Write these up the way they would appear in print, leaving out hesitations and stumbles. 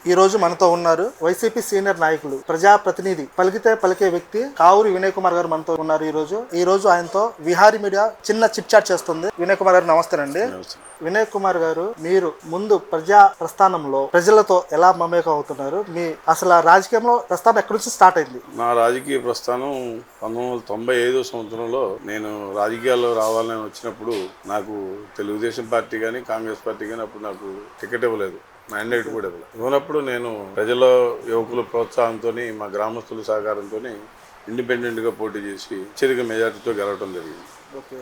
ఈ రోజు మనతో ఉన్నారు వైసీపీ సీనియర్ నాయకులు, ప్రజాప్రతినిధి, పలికితే పలికే వ్యక్తి కావూరి వినయ్ కుమార్ గారు మనతో ఉన్నారు. ఈ రోజు ఆయనతో విహారీ మీడియా చిన్న చిట్ చాట్ చేస్తుంది. వినయ్ కుమార్ గారు నమస్తేనండి. వినయ్ కుమార్ గారు, మీరు ముందు ప్రజా ప్రస్థానంలో ప్రజలతో ఎలా మమేకం అవుతున్నారు? మీ అసలు రాజకీయంలో ప్రస్థానం ఎక్కడి నుంచి స్టార్ట్ అయింది? నా రాజకీయ ప్రస్థానం 1995 సంవత్సరంలో నేను రాజకీయాల్లో రావాలని వచ్చినప్పుడు నాకు తెలుగుదేశం పార్టీ కానీ కాంగ్రెస్ పార్టీ కానీ అప్పుడు నాకు టికెట్ ఇవ్వలేదు, మ్యాండేట్ కూడా ఇవ్వనప్పుడు నేను ప్రజల యువకుల ప్రోత్సాహంతో మా గ్రామస్తుల సహకారంతో ఇండిపెండెంట్గా పోటీ చేసి అత్యధిక మెజార్టీతో గెలవడం జరిగింది.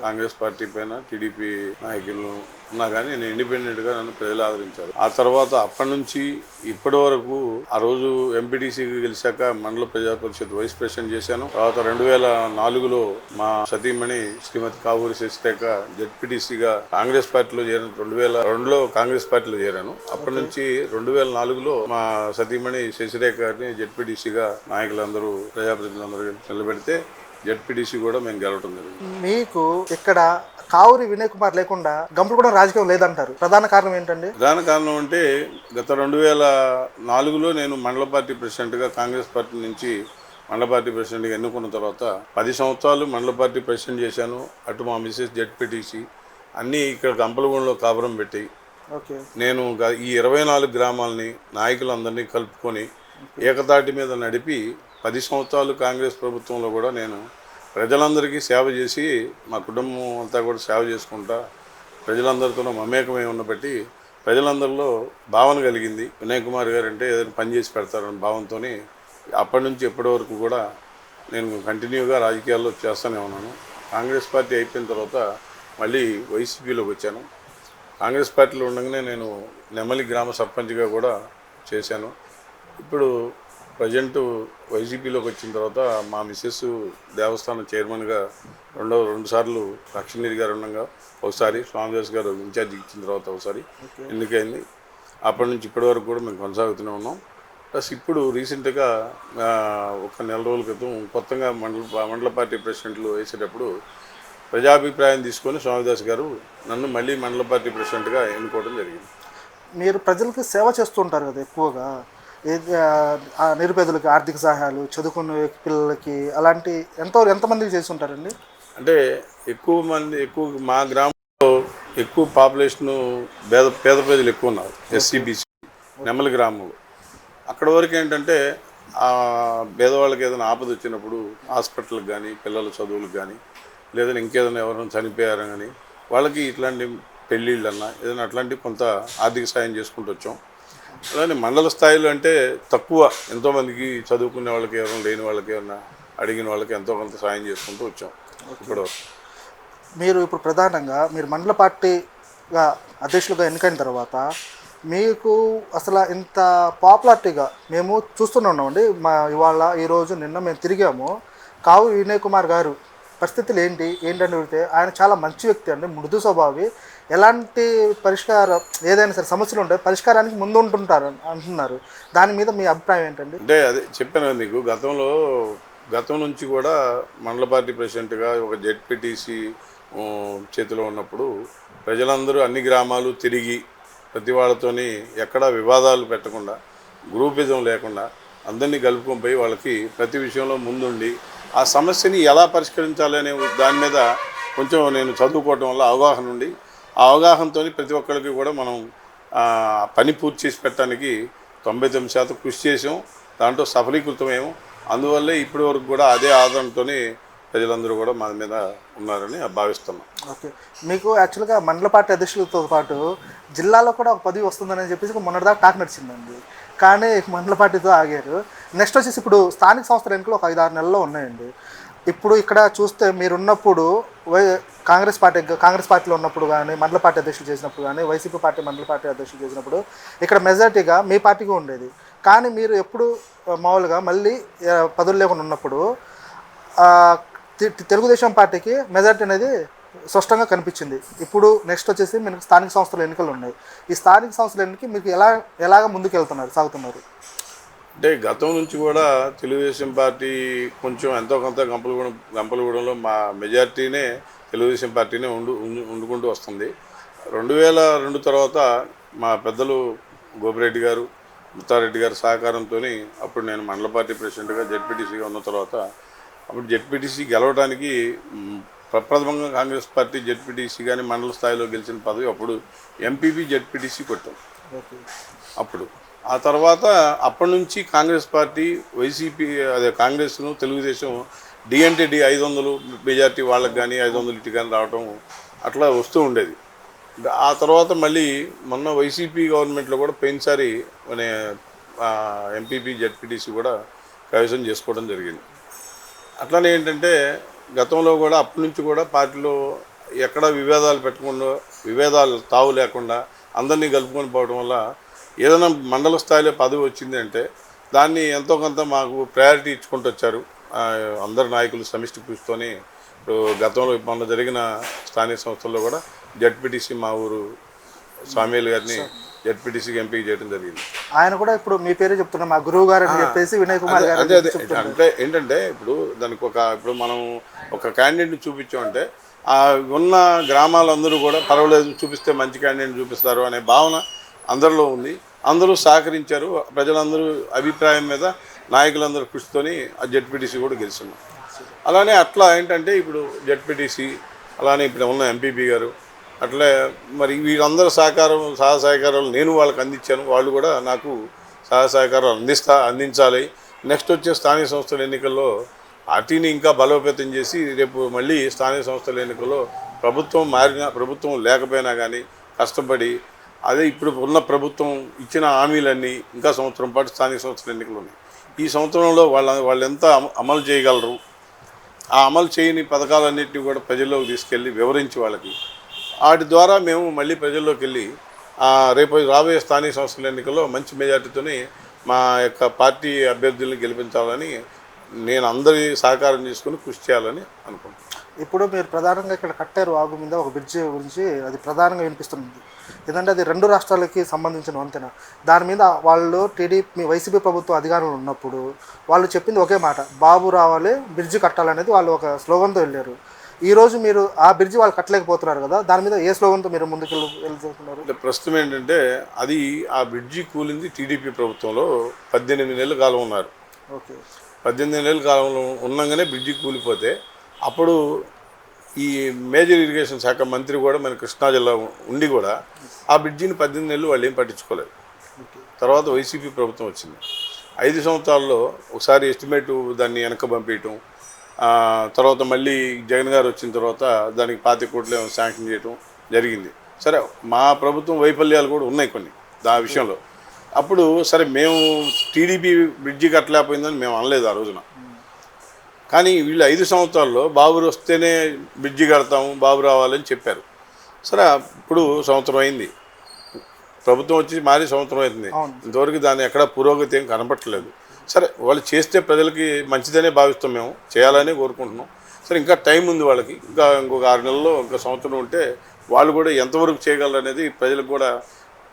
కాంగ్రెస్ పార్టీ పైన టీడీపీ నాయకులు ఉన్నా కానీ నేను ఇండిపెండెంట్గా నన్ను ప్రజలు ఆదరించారు. ఆ తర్వాత అప్పటి నుంచి ఇప్పటి వరకు ఆ రోజు ఎంపీటీసీకి గెలిచాక మండల ప్రజా పరిషత్ వైస్ ప్రెసిడెంట్ చేశాను. తర్వాత 2004లో మా సతీమణి శ్రీమతి కావూరి శశిరేఖ జెడ్పీటీసీగా కాంగ్రెస్ పార్టీలో చేరాను. 2002లో కాంగ్రెస్ పార్టీలో చేరాను. అప్పటి నుంచి 2004లో మా సతీమణి శశిరేఖ గారిని జెడ్పీటీసీగా నాయకులందరూ ప్రజాప్రతినిధులందరూ నిలబెడితే జెడ్పీటీసీ కూడా మేము గెలవటం జరిగింది. మీకు ఇక్కడ కావూరి వినయ్ కుమార్ లేకుండా గంపలగూడెం రాజకీయం లేదంటారు. ప్రధాన కారణం ఏంటండి? ప్రధాన కారణం అంటే గత 2004లో నేను మండల పార్టీ ప్రెసిడెంట్గా కాంగ్రెస్ పార్టీ నుంచి మండల పార్టీ ప్రెసిడెంట్గా ఎన్నుకున్న తర్వాత 10 సంవత్సరాలు మండల పార్టీ ప్రెసిడెంట్ చేశాను. అటు మా మిసెస్ జెడ్పీటీసీ అన్నీ ఇక్కడ గంపలగూడెంలో కాపురం పెట్టి నేను ఈ 24 గ్రామాలని నాయకులందరినీ కలుపుకొని ఏకతాటి మీద నడిపి 10 సంవత్సరాలు కాంగ్రెస్ ప్రభుత్వంలో కూడా నేను ప్రజలందరికీ సేవ చేసి మా కుటుంబం అంతా కూడా సేవ చేసుకుంటా ప్రజలందరితో మమేకమై ఉన్నబట్టి ప్రజలందరిలో భావన కలిగింది. వినయ్ కుమార్ గారు అంటే ఏదైనా పని చేసి పెడతారని భావంతో అప్పటి నుంచి ఎప్పటి వరకు కూడా నేను కంటిన్యూగా రాజకీయాల్లో చేస్తూనే ఉన్నాను. కాంగ్రెస్ పార్టీ అయిపోయిన తర్వాత మళ్ళీ వైసీపీలోకి వచ్చాను. కాంగ్రెస్ పార్టీలో ఉండగానే నేను నెమలి గ్రామ సర్పంచ్గా కూడా చేశాను. ఇప్పుడు ప్రజెంట్ వైసీపీలోకి వచ్చిన తర్వాత మా మిస్సెస్ దేవస్థానం చైర్మన్గా రెండు సార్లు లక్ష్మీదేవి గారు ఉండగా ఒకసారి స్వామిదాస్ గారు ఇన్ఛార్జ్ ఇచ్చిన తర్వాత ఒకసారి ఎన్నికైంది. అప్పటి నుంచి ఇప్పటి వరకు కూడా మేము కొనసాగుతూనే ఉన్నాం. ప్లస్ ఇప్పుడు రీసెంట్గా ఒక నెల రోజుల క్రితం కొత్తగా మండల పార్టీ ప్రెసిడెంట్లు వేసేటప్పుడు ప్రజాభిప్రాయం తీసుకొని స్వామిదాస్ గారు నన్ను మళ్ళీ మండల పార్టీ ప్రెసిడెంట్గా ఎన్నుకోవడం జరిగింది. మీరు ప్రజలకు సేవ చేస్తుంటారు కదా ఎక్కువగా, నిరుపేదలకు ఆర్థిక సహాయాలు, చదువుకున్న పిల్లలకి, అలాంటి ఎంతమందికి చేసి ఉంటారండి? అంటే ఎక్కువ మా గ్రామంలో ఎక్కువ పాపులేషను పేద ప్రజలు ఎక్కువ ఉన్నారు. ఎస్సీబీసీ నెమలి గ్రామంలో అక్కడ వరకు ఏంటంటే పేదవాళ్ళకి ఏదైనా ఆపద వచ్చినప్పుడు హాస్పిటల్కి కానీ పిల్లల చదువులకు కానీ లేదా ఇంకేదైనా ఎవరైనా చనిపోయారని కానీ వాళ్ళకి ఇట్లాంటి పెళ్ళిళ్ళన్నా ఏదైనా అట్లాంటి కొంత ఆర్థిక సాయం చేసుకుంటూ వచ్చాం. అలానే మండల స్థాయిలో అంటే తక్కువ, ఎంతోమందికి చదువుకునే వాళ్ళకి ఎవరైనా లేని వాళ్ళకి ఏమన్నా అడిగిన వాళ్ళకి ఎంతో కొంత సాయం చేసుకుంటూ వచ్చాం. మీరు ఇప్పుడు ప్రధానంగా మీరు మండల పార్టీగా అధ్యక్షులుగా ఎన్నికైన తర్వాత మీకు అసలు ఇంత పాపులారిటీగా మేము చూస్తూనే ఉన్నామండి. ఈరోజు నిన్న మేము తిరిగాము. కావూరి వినయ్ కుమార్ గారు పరిస్థితులు ఏంటంటే అడిగితే ఆయన చాలా మంచి వ్యక్తి అండి, మృదు స్వభావి. ఎలాంటి పరిష్కారం ఏదైనా సరే సమస్యలు ఉంటే పరిష్కారానికి ముందు ఉంటుంటారు అంటున్నారు. దాని మీద మీ అభిప్రాయం ఏంటండి? అంటే అదే చెప్పాను మీకు, గతం నుంచి కూడా మండల పార్టీ ప్రెసిడెంట్గా ఒక జెడ్పీటీసీ చేతిలో ఉన్నప్పుడు ప్రజలందరూ అన్ని గ్రామాలు తిరిగి ప్రతి వాళ్ళతోని ఎక్కడా వివాదాలు పెట్టకుండా గ్రూపిజం లేకుండా అందరినీ కలుపుకొని పోయి వాళ్ళకి ప్రతి విషయంలో ముందుండి ఆ సమస్యని ఎలా పరిష్కరించాలి అనే దాని మీద కొంచెం నేను చదువుకోవటం వల్ల అవగాహన ఉండి ఆ అవగాహనతో ప్రతి ఒక్కరికి కూడా మనం పని పూర్తి చేసి పెట్టడానికి 99% కృషి చేసాం. దాంట్లో సఫలీకృతమేమో. అందువల్లే ఇప్పటి వరకు కూడా అదే ఆదరణతోనే ప్రజలందరూ కూడా మన మీద ఉన్నారని భావిస్తున్నాం. ఓకే, మీకు యాక్చువల్గా మండల పార్టీ అధ్యక్షులతో పాటు జిల్లాలో కూడా ఒక పదవి వస్తుందని చెప్పేసి మొన్నటిదాకా టాక్ నడిచిందండి. కానీ మండల పార్టీతో ఆగారు. నెక్స్ట్ వచ్చేసి ఇప్పుడు స్థానిక సంస్థల ఎన్నికలు ఒక 5-6 నెలల్లో ఉన్నాయండి. ఇప్పుడు ఇక్కడ చూస్తే మీరున్నప్పుడు కాంగ్రెస్ పార్టీలో ఉన్నప్పుడు కానీ, మండల పార్టీ అధ్యక్షులు చేసినప్పుడు కానీ, వైసీపీ పార్టీ మండల పార్టీ అధ్యక్షులు చేసినప్పుడు ఇక్కడ మెజార్టీగా మీ పార్టీకి ఉండేది. కానీ మీరు ఎప్పుడు మామూలుగా మళ్ళీ పదవులు లేకుండా ఉన్నప్పుడు తెలుగుదేశం పార్టీకి మెజార్టీ అనేది స్పష్టంగా కనిపించింది. ఇప్పుడు నెక్స్ట్ వచ్చేసి మీకు స్థానిక సంస్థల ఎన్నికలు ఉన్నాయి. ఈ స్థానిక సంస్థల ఎన్నికకి మీకు ఎలాగ ముందుకు సాగుతున్నారు? అంటే గతం నుంచి కూడా తెలుగుదేశం పార్టీ కొంచెం ఎంతో కొంత గంపలగూడెంలో మా మెజార్టీనే తెలుగుదేశం పార్టీనే వండుకుంటూ వస్తుంది. 2002 తర్వాత మా పెద్దలు గోపిరెడ్డి గారు, ముత్తారెడ్డి గారి సహకారంతో అప్పుడు నేను మండల పార్టీ ప్రెసిడెంట్గా జెడ్పీటీసీగా ఉన్న తర్వాత అప్పుడు జెడ్పీటీసీ గెలవడానికి ప్రప్రథమంగా కాంగ్రెస్ పార్టీ జెడ్పీటీసీ కానీ మండల స్థాయిలో గెలిచిన పదవి అప్పుడు ఎంపీపీ జెడ్పీటీసీ కొట్టాం ఓకే. అప్పుడు. ఆ తర్వాత అప్పటి నుంచి కాంగ్రెస్ పార్టీ వైసీపీ అదే కాంగ్రెస్ను తెలుగుదేశం డి అంటే డి 500 మెజార్టీ వాళ్ళకి కానీ 500 ఇటు కానీ రావటం అట్లా వస్తూ ఉండేది. ఆ తర్వాత మళ్ళీ మొన్న వైసీపీ గవర్నమెంట్లో కూడా పోయినసారి మన ఎంపీపీ జెడ్పీటీసీ కూడా కైవసం చేసుకోవడం జరిగింది. అట్లానే ఏంటంటే గతంలో కూడా అప్పటి నుంచి కూడా పార్టీలో ఎక్కడ విభేదాలు పెట్టకుండా విభేదాలు తావు లేకుండా అందరినీ కలుపుకొని పోవడం వల్ల ఏదైనా మండల స్థాయిలో పదవి వచ్చింది అంటే దాన్ని ఎంతో కొంత మాకు ప్రయారిటీ ఇచ్చుకుంటూ వచ్చారు అందరు నాయకులు సమిష్టి కృషితోని. ఇప్పుడు గతంలో మొన్న జరిగిన స్థానిక సంస్థల్లో కూడా జెడ్పీటీసీ మా ఊరు స్వామిలు గారిని జెడ్పీటీసీకి ఎంపిక చేయడం జరిగింది. ఆయన కూడా ఇప్పుడు మీ పేరే చెప్తున్నా మా గురువు గారు అని చెప్పేసి వినయ్ కుమార్ గారు అదే అంటే ఏంటంటే ఇప్పుడు దానికి ఇప్పుడు మనం ఒక క్యాండిడేట్ని చూపించామంటే ఆ ఉన్న గ్రామాలందరూ కూడా పర్వాలేదు చూపిస్తే మంచి క్యాండిడేట్ చూపిస్తారు అనే భావన అందరిలో ఉంది. అందరూ సహకరించారు. ప్రజలందరూ అభిప్రాయం మీద నాయకులందరూ కృషితోని ఆ జెడ్పీటీసీ కూడా గెలిచినాం. అలానే అట్లా ఏంటంటే ఇప్పుడు జెడ్పీటీసీ అలానే ఇప్పుడు ఉన్న ఎంపీపీ గారు అట్లే మరి వీళ్ళందరూ సహకారాలు నేను వాళ్ళకి అందించాను. వాళ్ళు కూడా నాకు సహకారాలు అందించాలి. నెక్స్ట్ వచ్చే స్థానిక సంస్థల ఎన్నికల్లో పార్టీని ఇంకా బలోపేతం చేసి రేపు మళ్ళీ స్థానిక సంస్థల ఎన్నికల్లో ప్రభుత్వం మారినా ప్రభుత్వం లేకపోయినా కానీ కష్టపడి అదే ఇప్పుడు ఉన్న ప్రభుత్వం ఇచ్చిన హామీలన్నీ ఇంకా సంవత్సరం పాటు స్థానిక సంస్థల ఎన్నికలు ఉన్నాయి. ఈ సంవత్సరంలో వాళ్ళు ఎంత అమలు చేయగలరు, ఆ అమలు చేయని పథకాలన్నింటినీ కూడా ప్రజల్లోకి తీసుకెళ్ళి వివరించి వాళ్ళకి వాటి ద్వారా మేము మళ్ళీ ప్రజల్లోకి వెళ్ళి రేపు రాబోయే స్థానిక సంస్థల ఎన్నికల్లో మంచి మెజార్టీతోని మా యొక్క పార్టీ అభ్యర్థుల్ని గెలిపించాలని నేను అందరి సహకారం తీసుకుని కృషి చేయాలని అనుకుంటున్నాను. ఇప్పుడు మీరు ప్రధానంగా ఇక్కడ కట్టారు వాగు మీద ఒక బ్రిడ్జి గురించి అది ప్రధానంగా వినిపిస్తుంది. ఎందుకంటే అది 2 రాష్ట్రాలకి సంబంధించిన వంతెన. దాని మీద వాళ్ళు టీడీపీ వైసీపీ ప్రభుత్వం అధికారంలో ఉన్నప్పుడు వాళ్ళు చెప్పింది ఒకే మాట, బాబు రావాలి బ్రిడ్జి కట్టాలనేది వాళ్ళు ఒక స్లోగన్తో వెళ్ళారు. ఈరోజు మీరు ఆ బ్రిడ్జి వాళ్ళు కట్టలేకపోతున్నారు కదా, దాని మీద ఏ స్లోగన్తో మీరు ముందుకు వెళ్తున్నారు? ప్రస్తుతం ఏంటంటే అది ఆ బ్రిడ్జి కూలింది టీడీపీ ప్రభుత్వంలో 18 నెలల కాలం ఉన్నారు. ఓకే. 18 నెలల కాలంలో ఉండగానే బ్రిడ్జి కూలిపోతే అప్పుడు ఈ మేజర్ ఇరిగేషన్ శాఖ మంత్రి కూడా మన కృష్ణా జిల్లా ఉండి కూడా ఆ బ్రిడ్జిని 18 నెలలు వాళ్ళు ఏం పట్టించుకోలేదు. తర్వాత వైసీపీ ప్రభుత్వం వచ్చింది. 5 సంవత్సరాల్లో ఒకసారి ఎస్టిమేటు దాన్ని వెనక పంపించడం, తర్వాత మళ్ళీ జగన్ గారు వచ్చిన తర్వాత దానికి 25 కోట్లు శాంక్షన్ చేయడం జరిగింది. సరే మా ప్రభుత్వం వైఫల్యాలు కూడా ఉన్నాయి కొన్ని ఆ విషయంలో. అప్పుడు సరే మేము టీడీపీ బ్రిడ్జి కట్టలేకపోయిందని మేము అనలేదు ఆ రోజున. కానీ వీళ్ళు 5 సంవత్సరాల్లో బాబు వస్తేనే బ్రిడ్జి కడతాము, బాబు రావాలని చెప్పారు. సరే ఇప్పుడు సంవత్సరం అయింది, ప్రభుత్వం వచ్చి మారి సంవత్సరం అవుతుంది. ఇంతవరకు దాన్ని ఎక్కడ పురోగతి ఏం కనపట్టలేదు. సరే వాళ్ళు చేస్తే ప్రజలకి మంచిదనే భావిస్తాం, మేము చేయాలని కోరుకుంటున్నాం. సరే ఇంకా టైం ఉంది వాళ్ళకి, ఇంకొక 6 నెలల్లో ఇంకా సంవత్సరం ఉంటే వాళ్ళు కూడా ఎంతవరకు చేయగలరు అనేది ప్రజలకు కూడా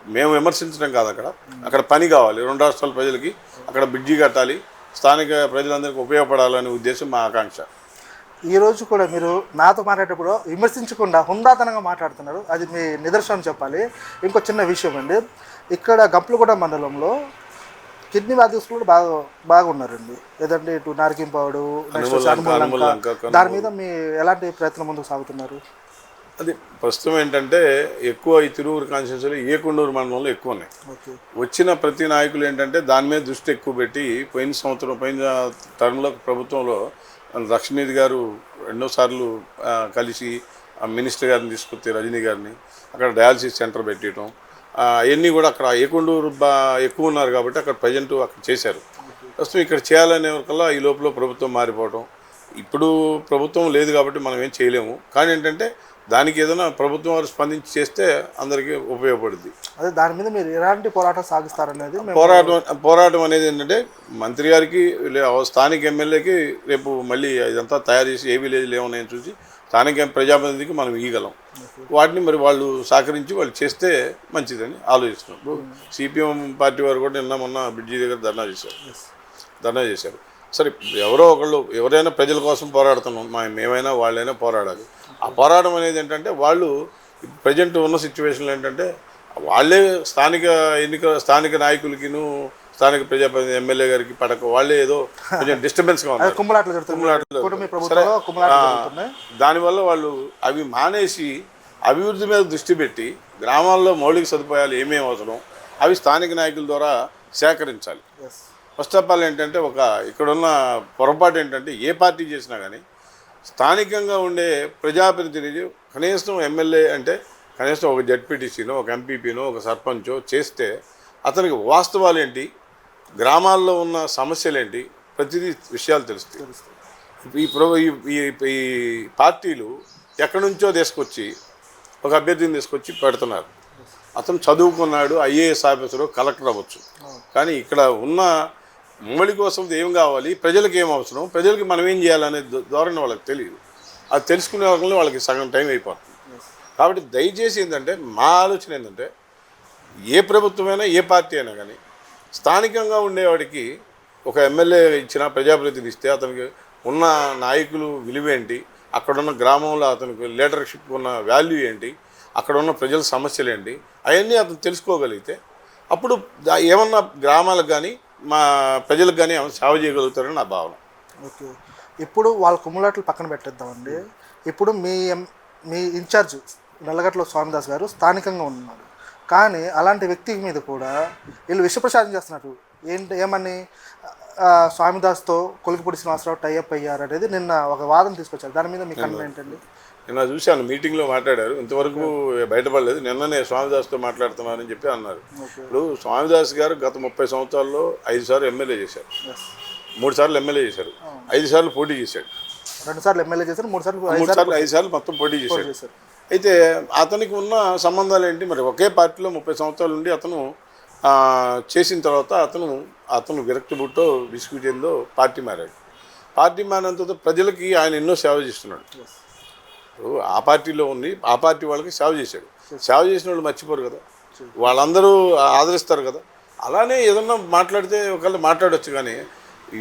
మేము విమర్శించడం కాదు, అక్కడ పని కావాలి. 2 రాష్ట్రాల ప్రజలకి అక్కడ బ్రిడ్జి కట్టాలి, స్థానిక ప్రజలందరికీ ఉపయోగపడాలనే ఉద్దేశం మా ఆకాంక్ష. ఈరోజు కూడా మీరు నాతో మాట్లాడేటప్పుడు విమర్శించకుండా హుందాతనంగా మాట్లాడుతున్నారు, అది మీ నిదర్శనం చెప్పాలి. ఇంకో చిన్న విషయం అండి, ఇక్కడ గంపలగూడ మండలంలో కిడ్నీ వ్యాధిస్తులు కూడా బాగా ఉన్నారండి. ఏదంటే ఇటు నార్కింపాడు, నెక్స్ట్ అనుమూలంక, దాని మీద మీ ఎలాంటి ప్రయత్నం ముందుకు సాగుతున్నారు? అది ప్రస్తుతం ఏంటంటే ఎక్కువ ఈ తిరువురు కాన్స్టిట్యూన్సీలో ఏకొండూరు మండలంలో ఎక్కువ ఉన్నాయి. వచ్చిన ప్రతి నాయకులు ఏంటంటే దాని మీద దృష్టి ఎక్కువ పెట్టి పోయిన టర్మ్లో ప్రభుత్వంలో లక్ష్మీది గారు 2 సార్లు కలిసి మినిస్టర్ గారిని తీసుకొస్తే రజనీ గారిని అక్కడ డయాలసిస్ సెంటర్ పెట్టడం అవన్నీ కూడా అక్కడ ఏకొండూరు ఎక్కువ ఉన్నారు కాబట్టి అక్కడ ప్రజెంట్ అక్కడ చేశారు. ప్రస్తుతం ఇక్కడ చేయాలనే వరకల్లా ఈ లోపల ప్రభుత్వం మారిపోవటం, ఇప్పుడు ప్రభుత్వం లేదు కాబట్టి మనం ఏం చేయలేము. కానీ ఏంటంటే దానికి ఏదైనా ప్రభుత్వం వారు స్పందించి చేస్తే అందరికీ ఉపయోగపడుద్ది. అదే దాని మీద మీరు ఎలాంటి పోరాటం సాగిస్తారనేది పోరాటం అనేది ఏంటంటే మంత్రి గారికి స్థానిక ఎమ్మెల్యేకి రేపు మళ్ళీ ఇదంతా తయారు చేసి ఏ విలేజ్లు ఏమున్నాయని చూసి స్థానిక ప్రజాప్రతినిధికి మనం ఇవ్వగలం. వాటిని మరి వాళ్ళు సహకరించి వాళ్ళు చేస్తే మంచిదని ఆలోచిస్తున్నాం. ఇప్పుడు సిపిఎం పార్టీ వారు కూడా నిన్న మొన్న బ్రిడ్జి దగ్గర ధర్నా చేశారు. సరే ఎవరో ఒకళ్ళు ఎవరైనా ప్రజల కోసం పోరాడుతున్నాం, మేమైనా వాళ్ళైనా పోరాడాలి. ఆ పోరాటం అనేది ఏంటంటే వాళ్ళు ప్రజెంట్ ఉన్న సిచ్యువేషన్లో ఏంటంటే వాళ్ళే స్థానిక నాయకులకిను స్థానిక ప్రజాప్రతినిధి ఎమ్మెల్యే గారికి పడక వాళ్ళే ఏదో కొంచెం డిస్టర్బెన్స్గా ఉన్నారు. కుమ్మలాట్లు జరుగుతుంది. కుటుంబ ప్రభుత్వంలో కుమ్మలాట్లు జరుగుతున్నాయి. దానివల్ల వాళ్ళు అవి మానేసి అభివృద్ధి మీద దృష్టి పెట్టి గ్రామాల్లో మౌలిక సదుపాయాలు ఏమేమి అవసరం అవి స్థానిక నాయకుల ద్వారా సేకరించాలి. ఫస్ట్ ఆఫ్ ఆల్ ఏంటంటే ఇక్కడున్న పొరపాటు ఏంటంటే ఏ పార్టీ చేసినా కానీ స్థానికంగా ఉండే ప్రజాప్రతినిధి కనీసం ఎమ్మెల్యే అంటే కనీసం ఒక జడ్పీటీసీనో ఒక ఎంపీపీనో ఒక సర్పంచో చేస్తే అతనికి వాస్తవాలు ఏంటి, గ్రామాల్లో ఉన్న సమస్యలు ఏంటి, ప్రతిదీ విషయాలు తెలుస్తాయి. ఈ పార్టీలు ఎక్కడి నుంచో తీసుకొచ్చి ఒక అభ్యర్థిని తీసుకొచ్చి పెడుతున్నారు. అతను చదువుకున్నాడు, ఐఏఎస్ ఆఫీసరు, కలెక్టర్ అవ్వచ్చు. కానీ ఇక్కడ ఉన్న ఉమ్మడి కోసం ఏం కావాలి, ప్రజలకు ఏం అవసరం, ప్రజలకి మనం ఏం చేయాలనే ధోరణి వాళ్ళకి తెలియదు. అది తెలుసుకునే వాళ్ళని వాళ్ళకి సగం టైం అయిపోతుంది. కాబట్టి దయచేసి ఏంటంటే మా ఆలోచన ఏంటంటే ఏ ప్రభుత్వమైనా ఏ పార్టీ అయినా కానీ స్థానికంగా ఉండేవాడికి ఒక ఎమ్మెల్యే ఇచ్చిన ప్రజాప్రతినిధి ఇస్తే అతనికి ఉన్న నాయకులు విలువేంటి, అక్కడున్న గ్రామంలో అతనికి లీడర్షిప్ ఉన్న వాల్యూ ఏంటి, అక్కడ ఉన్న ప్రజల సమస్యలు ఏంటి, అవన్నీ అతను తెలుసుకోగలిగితే అప్పుడు ఏమన్నా గ్రామాలకు కానీ మా ప్రజలకు కానీ ఏమైనా సేవ చేయగలుగుతారని నా భావన. ఓకే, ఇప్పుడు వాళ్ళ కుమ్ములాట్లు పక్కన పెట్టేద్దామండి. ఇప్పుడు మీ ఇన్ఛార్జ్ నల్లగట్ల స్వామిదాస్ గారు స్థానికంగా ఉన్నారు. కానీ అలాంటి వ్యక్తి మీద కూడా వీళ్ళు విషప్రచారం చేస్తున్నారు. ఏమని స్వామిదాస్తో కొలికిపూడి శ్రీనివాసరావు టైఅప్ అయ్యారు అనేది నిన్న ఒక వాదన తీసుకొచ్చారు. దాని మీద మీ కన్ను ఏంటండి? నిన్న చూశాను, మీటింగ్లో మాట్లాడారు, ఇంతవరకు బయటపడలేదు. నిన్ననే స్వామిదాస్తో మాట్లాడుతున్నారని చెప్పి అన్నారు. ఇప్పుడు స్వామిదాస్ గారు గత 30 సంవత్సరాల్లో 5 సార్లు ఎమ్మెల్యే చేశారు, 3 సార్లు ఎమ్మెల్యే చేశారు, 5 సార్లు పోటీ చేశాడు, 2 సార్లు ఎమ్మెల్యే చేశారు, 3 సార్లు 5 సార్లు మొత్తం పోటీ చేశాడు. అయితే అతనికి ఉన్న సంబంధాలు ఏంటి? మరి ఒకే పార్టీలో 30 సంవత్సరాల నుండి అతను చేసిన తర్వాత అతను విరక్తి బుట్టో విసుగు చెందో పార్టీ మారాడు. పార్టీ మారినంత ప్రజలకి ఆయన ఎన్నో సేవ చేస్తున్నాడు. ఆ పార్టీలో ఉండి ఆ పార్టీ వాళ్ళకి సేవ చేశాడు. సేవ చేసిన వాళ్ళు మర్చిపోరు కదా, వాళ్ళందరూ ఆదరిస్తారు కదా. అలానే ఏదన్నా మాట్లాడితే ఒకళ్ళు మాట్లాడవచ్చు. కానీ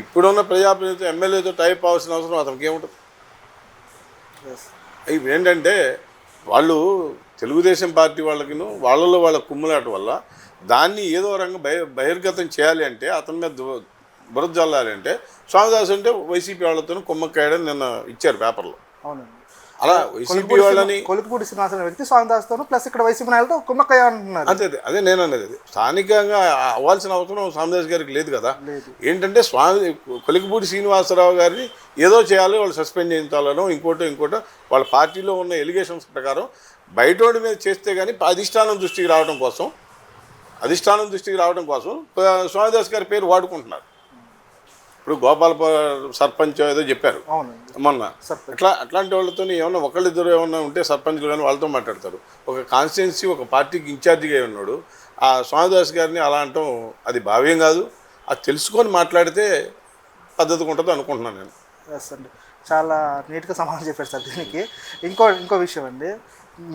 ఇప్పుడున్న ప్రజాప్రతినిధి ఎమ్మెల్యేతో టైప్ అవ్వాల్సిన అవసరం అతనికి ఏముంటుంది? ఇవి ఏంటంటే వాళ్ళు తెలుగుదేశం పార్టీ వాళ్ళకిను వాళ్ళలో వాళ్ళ కుమ్ములాట వల్ల దాన్ని ఏదో రంగం బహిర్గతం చేయాలి అంటే అతని మీద బురద జల్లాలి అంటే స్వామిదాస్ అంటే వైసీపీ వాళ్ళతో కుమ్మక్కాయడని నిన్న ఇచ్చారు పేపర్లో. అవునండి, అలా వైసీపీ వాళ్ళని కొలికిపూడి శ్రీనివాస వ్యక్తి స్వామిదాస్తో ప్లస్ ఇక్కడ వైసీపీ నాయకులతో కుమ్మక్కయ్య అంటున్నారు. అదే నేను అనేది స్థానికంగా అవ్వాల్సిన అవసరం స్వామిదాస్ గారికి లేదు కదా. ఏంటంటే కొలికిపూడి శ్రీనివాసరావు గారిని ఏదో చేయాలి, వాళ్ళు సస్పెండ్ చేయించాలనో ఇంకోటో వాళ్ళ పార్టీలో ఉన్న ఎలిగేషన్స్ ప్రకారం బయటోడి మీద చేస్తే కానీ అధిష్టానం దృష్టికి రావడం కోసం స్వామిదాస్ గారి పేరు వాడుకుంటున్నారు. ఇప్పుడు గోపాలపురం సర్పంచ్ ఏదో చెప్పారు మొన్న, అట్లాంటి వాళ్ళతో ఏమన్నా ఒకళ్ళిద్దరు ఏమన్నా ఉంటే సర్పంచ్లు కానీ వాళ్ళతో మాట్లాడతారు. ఒక కాన్స్టిట్యున్సీ ఒక పార్టీకి ఇన్ఛార్జిగా ఉన్నాడు ఆ స్వామిదాస్ గారిని అలా అంటాం అది భావ్యం కాదు. అది తెలుసుకొని మాట్లాడితే పద్ధతిగా ఉంటుంది అనుకుంటున్నాను నేను. అండి, చాలా నీట్గా సమాధానం చెప్పారు సార్. దీనికి ఇంకో విషయం అండి,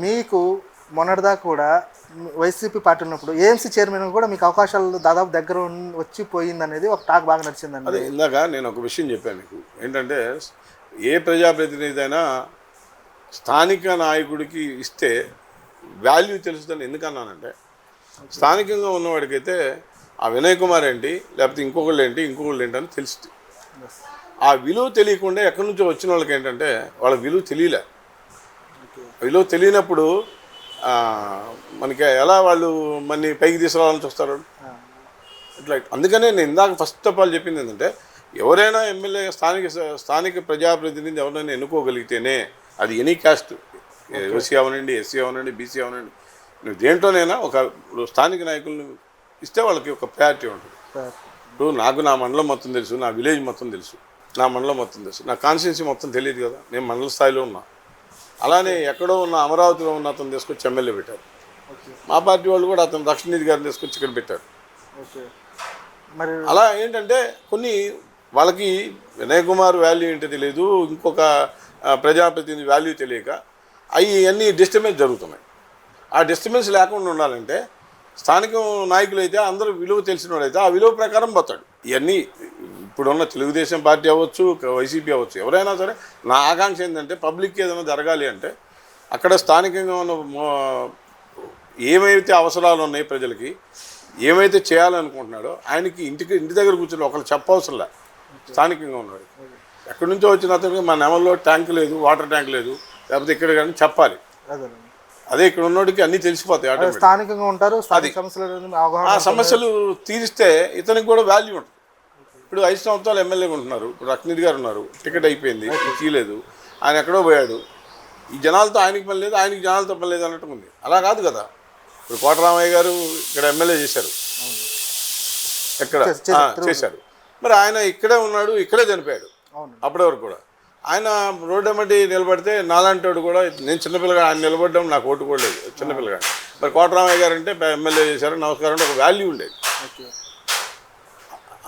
మీకు మొన్నటిదాకా కూడా వైసీపీ పార్టీ ఉన్నప్పుడు ఏఎంసీ చైర్మన్ కూడా మీకు అవకాశాలు దాదాపు దగ్గర వచ్చిపోయింది అనేది ఒక టాక్ బాగా నడిచిందండి. అదే ఇందాక నేను ఒక విషయం చెప్పాను మీకు, ఏంటంటే ఏ ప్రజాప్రతినిధి అయినా స్థానిక నాయకుడికి ఇస్తే వాల్యూ తెలుస్తుందని ఎందుకన్నానంటే స్థానికంగా ఉన్నవాడికైతే ఆ వినయ్ కుమార్ ఏంటి లేకపోతే ఇంకొకళ్ళు ఏంటి అని తెలుస్తుంది. ఆ విలువ తెలియకుండా ఎక్కడి నుంచో వచ్చిన వాళ్ళకి ఏంటంటే వాళ్ళ విలువ తెలియనప్పుడు మనకి ఎలా వాళ్ళు మన పైకి తీసుకురావాలని చూస్తారు ఇట్లా. అందుకనే నేను ఇందాక ఫస్ట్ ఆఫ్ ఆల్ చెప్పింది ఏంటంటే ఎవరైనా ఎమ్మెల్యే స్థానిక ప్రజాప్రతినిధి ఎవరైనా ఎన్నుకోగలిగితేనే అది ఎనీ కాస్ట్, ఓసీ అవనండి, ఎస్సీ అవనండి, బీసీ అవనండి, నువ్వు దేంట్లోనైనా ఒక స్థానిక నాయకులను ఇస్తే వాళ్ళకి ఒక ప్రయారిటీ ఉంటుంది. ఇప్పుడు నాకు నా మండలం మొత్తం తెలుసు, నా విలేజ్ మొత్తం తెలుసు, నా మండలం మొత్తం తెలుసు, నా కాన్స్టిట్యున్సీ మొత్తం తెలియదు కదా. నేను మండల స్థాయిలో ఉన్నా. అలానే ఎక్కడో ఉన్న అమరావతిలో ఉన్న అతను తీసుకొచ్చి ఎమ్మెల్యే పెట్టారు. మా పార్టీ వాళ్ళు కూడా అతను దక్షిణీతి గారిని తీసుకొచ్చి ఇక్కడ పెట్టారు. మరి అలా ఏంటంటే కొన్ని వాళ్ళకి వినయ్ కుమార్ వాల్యూ ఏంటో తెలియదు, ఇంకొక ప్రజాప్రతినిధి వాల్యూ తెలియక అన్నీ డిస్టర్బెన్స్ జరుగుతున్నాయి. ఆ డిస్టర్బెన్స్ లేకుండా ఉండాలంటే స్థానిక నాయకులు అయితే అందరూ విలువ తెలిసిన వాడైతే ఆ విలువ ప్రకారం పోతాడు. ఇవన్నీ ఇప్పుడున్న తెలుగుదేశం పార్టీ అవ్వచ్చు, వైసీపీ అవ్వచ్చు, ఎవరైనా సరే నా ఆకాంక్ష ఏంటంటే పబ్లిక్కి ఏదైనా జరగాలి అంటే అక్కడ స్థానికంగా ఉన్న ఏమైతే అవసరాలు ఉన్నాయి ప్రజలకి ఏమైతే చేయాలనుకుంటున్నాడో ఆయనకి ఇంటి దగ్గర కూర్చొని ఒకళ్ళు చెప్పవసరంలే. స్థానికంగా ఉన్నాడు, ఎక్కడి నుంచో వచ్చిన అతనికి మా నెమల్లో ట్యాంక్ లేదు, వాటర్ ట్యాంక్ లేదు, లేకపోతే ఇక్కడ కానీ చెప్పాలి. అదేనండి. అదే ఇక్కడ ఉన్నోడికి అన్నీ తెలిసిపోతాయి ఆటోమేటిక్. స్థానికంగా ఉంటారు, స్థానిక సమస్యలు అవగాహన ఆ సమస్యలు తీరిస్తే ఇతనికి కూడా వాల్యూ ఉంటుంది. ఇప్పుడు 5 సంవత్సరాలు ఎమ్మెల్యేగా ఉంటున్నారు, ఇప్పుడు రత్నీర్ గారు ఉన్నారు, టికెట్ అయిపోయింది, తీయలేదు, ఆయన ఎక్కడో పోయాడు. ఈ జనాలతో ఆయనకి పని లేదు, ఆయనకి జనాలతో పని లేదు అన్నట్టు ఉంది. అలా కాదు కదా. ఇప్పుడు కోటరామయ్య గారు ఇక్కడ ఎమ్మెల్యే చేశారు, ఎక్కడ చేశారు, మరి ఆయన ఇక్కడే ఉన్నాడు, ఇక్కడే చనిపోయాడు. అప్పటి వరకు కూడా ఆయన రోడ్డు ఎమ్మటి నిలబడితే నాలాంటి కూడా, నేను చిన్నపిల్లగా ఆయన నిలబడడం నాకు ఓటు కూడా లేదు, చిన్నపిల్లగా. మరి కోటరామయ్య గారు అంటే ఎమ్మెల్యే చేశారు, నమస్కారం అంటే ఒక వాల్యూ ఉండేది.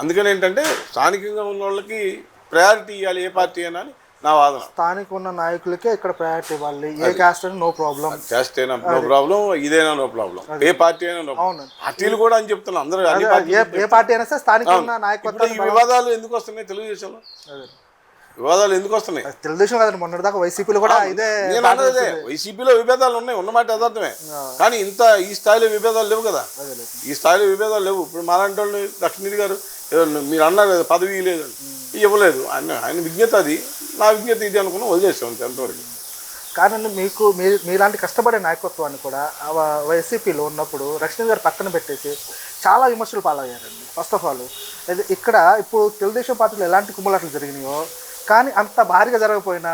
అందుకని ఏంటంటే స్థానికంగా ఉన్న వాళ్ళకి ప్రయారిటీ ఇవ్వాలి, ఏ పార్టీ అయినా అని నా వాదన. స్థానిక ఉన్న నాయకులకే ఇక్కడ ప్రయారిటీ ఇవ్వాలి, ఏ క్యాస్ట్ అయినా నో ప్రాబ్లం, క్యాస్ట్ అయినా నో ప్రాబ్లం, ఇదైనా నో ప్రాబ్లం, ఏ పార్టీ అయినా నో ప్రాబ్లం. పార్టీలు కూడా అని చెప్తున్నా, అందరూ ఏ పార్టీ అయినా సరే స్థానిక ఉన్న నాయకత్వం. ఈ వివాదాలు ఎందుకు వస్తున్నాయి తెలుగుదేశంలో? వివాదాలు ఎందుకు వస్తున్నాయి? తెలుగుదేశం కాదండి, మొన్నటిదాకా వైసీపీలో కూడా ఇదే. నేను అన్నదే, వైసీపీలో విభేదాలు ఉన్నాయి, ఉన్నమాట యథార్థమే. కానీ ఈ స్థాయిలో విభేదాలు లేవు కదా, ఈ స్థాయిలో విభేదాలు లేవు. ఇప్పుడు మాలాంటి వాళ్ళు లక్ష్మీర్ గారు మీరు అన్నారు కదా పదవి లేదు, ఇవ్వలేదు, ఆయన విజ్ఞత అది, నా విజ్ఞత ఇది అనుకున్నా వదిలేసాం ఎంతవరకు. కానీ మీలాంటి కష్టపడే నాయకత్వాన్ని కూడా వైసీపీలో ఉన్నప్పుడు లక్ష్మణ్ గారు పక్కన పెట్టేసి చాలా విమర్శలు పాలయ్యారండి. ఫస్ట్ ఆఫ్ ఆల్ ఇక్కడ ఇప్పుడు తెలుగుదేశం పార్టీలో ఎలాంటి కుమ్ములాట్లు జరిగినాయో, కానీ అంత భారీగా జరగకపోయినా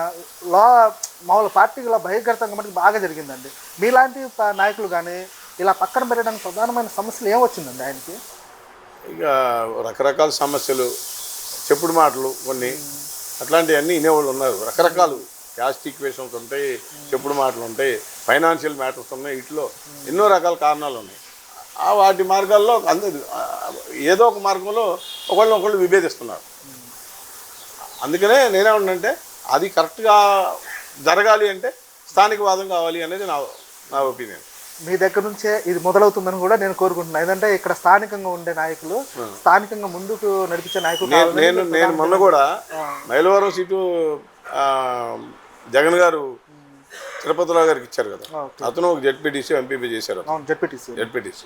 మామూలు పార్టీలో బహిర్గతంగా మటుకు బాగా జరిగిందండి. మీలాంటి నాయకులు కానీ ఇలా పక్కన పెట్టడానికి ప్రధానమైన సమస్యలు ఏమొచ్చిందండి ఆయనకి? ఇక రకరకాల సమస్యలు, చెప్పుడు మాటలు, కొన్ని అట్లాంటివన్నీ వినేవాళ్ళు ఉన్నారు. రకరకాలు క్యాస్ట్ ఈక్వేషన్స్ ఉంటాయి, చెప్పుడు మాటలు ఉంటాయి, ఫైనాన్షియల్ మ్యాటర్స్ ఉన్నాయి, ఇట్లో ఎన్నో రకాల కారణాలు ఉన్నాయి. వాటి మార్గాల్లో అందరూ ఏదో ఒక మార్గంలో ఒకళ్ళు విభేదిస్తున్నారు. అందుకనే నేనేమంటే అది కరెక్ట్గా జరగాలి అంటే స్థానికవాదం కావాలి అనేది నా ఒపీనియన్. మీ దగ్గర నుంచే ఇది మొదలవుతుందని కూడా నేను కోరుకుంటున్నాను. ఎందుకంటే ఇక్కడ స్థానికంగా ఉండే నాయకులు, స్థానికంగా ముందుకు నడిపించే నాయకులు. నేను మొన్న కూడా మైలవరం సీటు జగన్ గారు తిరుపతిరావు గారికి ఇచ్చారు కదా, అతను ఒక జెడ్పీటీసీ ఎంపీపీ చేశారు. జెడ్పీటీసీ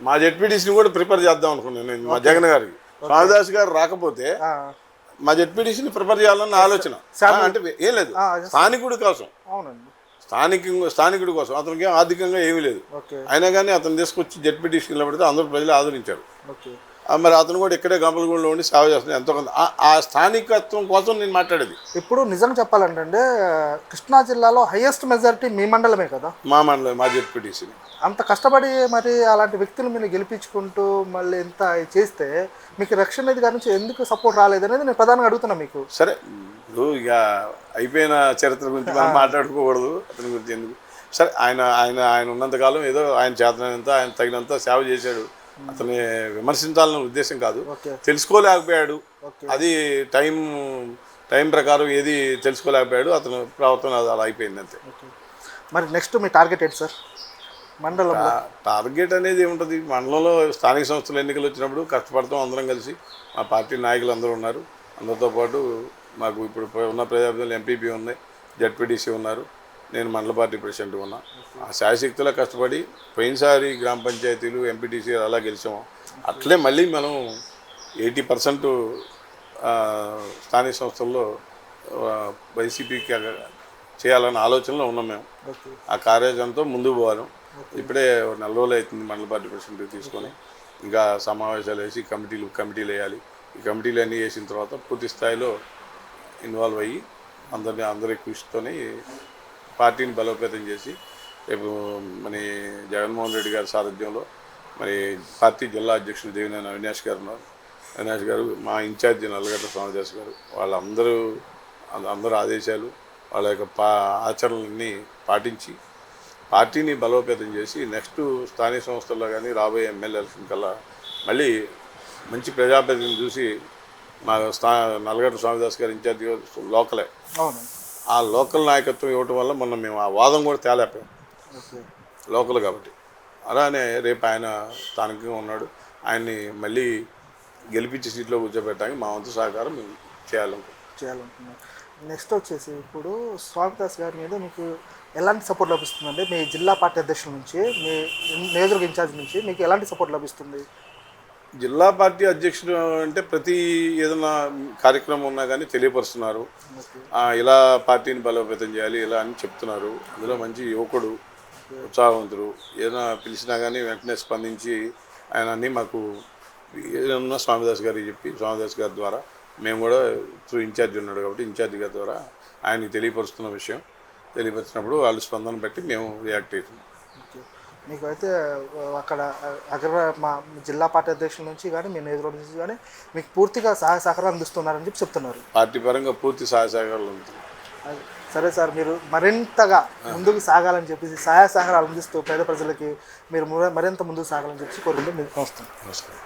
మా జెడ్పీటీసీని కూడా ప్రిపేర్ చేద్దాం అనుకున్నాను నేను. మా జగన్ గారికి స్వామిదాస్ గారు రాకపోతే మా జెడ్పీటీసీని ప్రిపేర్ చేయాలన్న ఆలోచన. అంటే ఏం లేదు, స్థానికుడి కోసం, స్థానికుడి కోసం. అతనికి ఆర్థికంగా ఏమీ లేదు, అయినా కానీ అతను తీసుకొచ్చి జెడ్పీటీసీ నిలబడితే అందరూ ప్రజలు ఆదరించారు. మరి అతను కూడా ఇక్కడే గంపలగూడలో ఉండి సేవ చేస్తున్నాడు ఎంతో కొంత. ఆ స్థానికత్వం కోసం నేను మాట్లాడేది. ఇప్పుడు నిజంగా చెప్పాలంటే కృష్ణా జిల్లాలో హైయెస్ట్ మెజారిటీ మీ మండలమే కదా? మా మండలం, మా జెడ్పీటీసీని. అంత కష్టపడి మరి అలాంటి వ్యక్తులు మీరు గెలిపించుకుంటూ మళ్ళీ ఎంత చేస్తే మీకు రక్షణ నిధి గారి నుంచి ఎందుకు సపోర్ట్ రాలేదు అనేది నేను ప్రధానంగా అడుగుతున్నా మీకు. సరే, ఇప్పుడు ఇక అయిపోయిన చరిత్ర గురించి మనం మాట్లాడుకోకూడదు, అతని గురించి ఎందుకు. సరే, ఆయన ఉన్నంతకాలం ఏదో ఆయన చేతనంత, ఆయన తగినంత సేవ చేశాడు. అతని విమర్శించాలన్న ఉద్దేశం కాదు, తెలుసుకోలేకపోయాడు. అది టైం ప్రకారం ఏది తెలుసుకోలేకపోయాడు, అతను ప్రవర్తన అలా అయిపోయింది అంతే. మరి నెక్స్ట్ మీ టార్గెట్ ఏంటి సార్? మండలం టార్గెట్ అనేది ఏముంటుంది? మండలంలో స్థానిక సంస్థల ఎన్నికలు వచ్చినప్పుడు కష్టపడతాం అందరం కలిసి. మా పార్టీ నాయకులు అందరూ ఉన్నారు, అందరితో పాటు మాకు ఇప్పుడు ఉన్న ప్రజాప్రతినిధులు ఎంపీపీ ఉన్నాయి, జెడ్పీటీసీ ఉన్నారు, నేను మండల పార్టీ ప్రెసిడెంట్ ఉన్నా. ఆ శాయశక్తిలో కష్టపడి పోయినసారి గ్రామ పంచాయతీలు ఎంపీటీసీ అలా గెలిచాము. అట్లే మళ్ళీ మనం 80% స్థానిక సంస్థల్లో వైసీపీకి చేయాలన్న ఆలోచనలో ఉన్నాం మేము. ఆ కార్యాచరణతో ముందుకు పోవాలి. ఇప్పుడే 4 రోజులు అవుతుంది మండల పార్టీ ప్రెసిడెంట్ తీసుకొని. ఇంకా సమావేశాలు వేసి కమిటీలు వేయాలి. ఈ కమిటీలు అన్నీ వేసిన తర్వాత పూర్తి స్థాయిలో ఇన్వాల్వ్ అయ్యి అందరి కృషితోని పార్టీని బలోపేతం చేసి రేపు మన జగన్మోహన్ రెడ్డి గారి సారథ్యంలో మరి పార్టీ జిల్లా అధ్యక్షులు దేవినేని అవినాష్ గారు ఉన్నారు. అవినాష్ గారు, మా ఇన్ఛార్జి నల్లగడ్డ స్వామిదాస్ గారు, వాళ్ళందరూ ఆదేశాలు, వాళ్ళ యొక్క ఆచరణలన్నీ పాటించి పార్టీని బలోపేతం చేసి నెక్స్ట్ స్థానిక సంస్థల్లో కానీ రాబోయే ఎమ్మెల్యే ఎలక్షన్ కల్లా మళ్ళీ మంచి ప్రజాప్రతినిధిని చూసి మా నల్లగడ్డ స్వామిదాస్ గారు ఇన్ఛార్జి లోకలే, ఆ లోకల్ నాయకత్వం ఇవ్వటం వల్ల మొన్న మేము ఆ వాదం కూడా తేలేపాం లోకల్ కాబట్టి. అలానే రేపు ఆయన స్థానికంగా ఉన్నాడు, ఆయన్ని మళ్ళీ గెలిపించి సీట్లో కూర్చోబెట్టడానికి మా వంతు సహకారం మేము చేయాలనుకుంటున్నాం. నెక్స్ట్ వచ్చేసి ఇప్పుడు స్వామిదాస్ గారి మీద మీకు ఎలాంటి సపోర్ట్ లభిస్తుందంటే మీ జిల్లా పార్టీ అధ్యక్షుల నుంచి మీ నియోజకవర్గ ఇన్ఛార్జ్ నుంచి మీకు ఎలాంటి సపోర్ట్ లభిస్తుంది? జిల్లా పార్టీ అధ్యక్షుడు అంటే ప్రతి ఏదైనా కార్యక్రమం ఉన్నా కానీ తెలియపరుస్తున్నారు. ఇలా పార్టీని బలోపేతం చేయాలి ఇలా అని చెప్తున్నారు. అందులో మంచి యువకుడు, ఉత్సాహవంతుడు. ఏదైనా పిలిచినా కానీ వెంటనే స్పందించి ఆయన అన్నీ మాకు ఏదన్నా స్వామిదాస్ గారికి చెప్పి స్వామిదాస్ గారి ద్వారా మేము కూడా త్రూ ఇన్ఛార్జ్ ఉన్నాడు కాబట్టి ఇన్ఛార్జ్ గారి ద్వారా ఆయనకి తెలియపరుస్తున్న విషయం తెలియపరిచినప్పుడు వాళ్ళు స్పందన బట్టి మేము రియాక్ట్ అవుతున్నాం. మీకు అయితే అక్కడ మా జిల్లా పార్టీ అధ్యక్షుల నుంచి కానీ మీ నియోజకవర్గం నుంచి కానీ మీకు పూర్తిగా సహాయ సహకారం అందిస్తున్నారని చెప్పి చెప్తున్నారు. పార్టీ పరంగా పూర్తి సహాయ సహకారాలు ఉంటుంది. సరే సార్, మీరు మరింతగా ముందుకు సాగాలని చెప్పేసి సహాయ సహకారాలు అందిస్తూ పేద ప్రజలకి మీరు మరింత ముందుకు సాగాలని చెప్పి కోరుకుంటూ మీకు నమస్కారం.